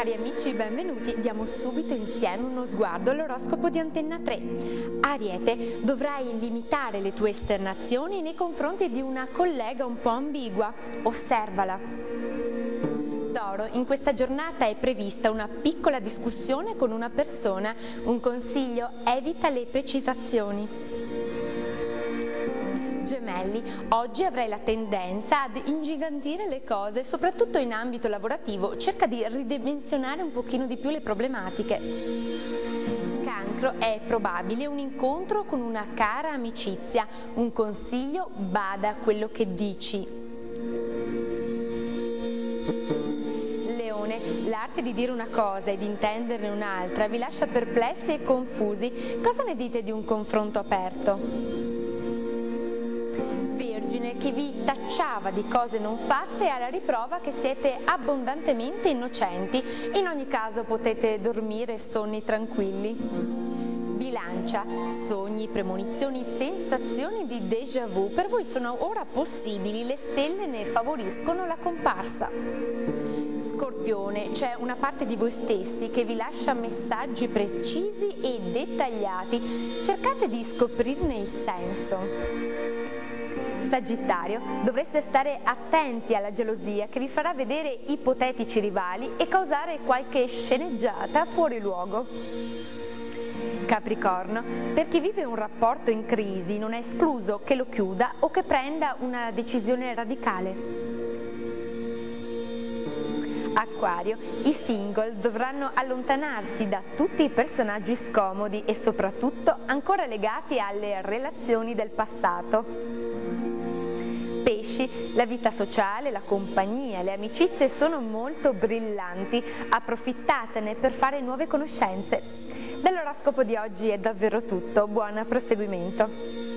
Cari amici, benvenuti. Diamo subito insieme uno sguardo all'oroscopo di Antenna 3. Ariete, dovrai limitare le tue esternazioni nei confronti di una collega un po' ambigua. Osservala. Toro, in questa giornata è prevista una piccola discussione con una persona. Un consiglio: evita le precisazioni. Gemelli, oggi avrai la tendenza ad ingigantire le cose, soprattutto in ambito lavorativo. Cerca di ridimensionare un pochino di più le problematiche. Cancro, è probabile un incontro con una cara amicizia. Un consiglio: bada a quello che dici. Leone, l'arte di dire una cosa e di intenderne un'altra vi lascia perplessi e confusi. Cosa ne dite di un confronto aperto? Vergine, chi vi tacciava di cose non fatte è alla riprova che siete abbondantemente innocenti. In ogni caso potete dormire sonni tranquilli. Bilancia, sogni, premonizioni, sensazioni di déjà vu per voi sono ora possibili, le stelle ne favoriscono la comparsa. Scorpione, c'è una parte di voi stessi che vi lascia messaggi precisi e dettagliati, cercate di scoprirne il senso. Sagittario, dovreste stare attenti alla gelosia che vi farà vedere ipotetici rivali e causare qualche sceneggiata fuori luogo. Capricorno, per chi vive un rapporto in crisi non è escluso che lo chiuda o che prenda una decisione radicale. Acquario, i single dovranno allontanarsi da tutti i personaggi scomodi e soprattutto ancora legati alle relazioni del passato. Pesci, la vita sociale, la compagnia, le amicizie sono molto brillanti, approfittatene per fare nuove conoscenze. Dall'oroscopo di oggi è davvero tutto, buon proseguimento!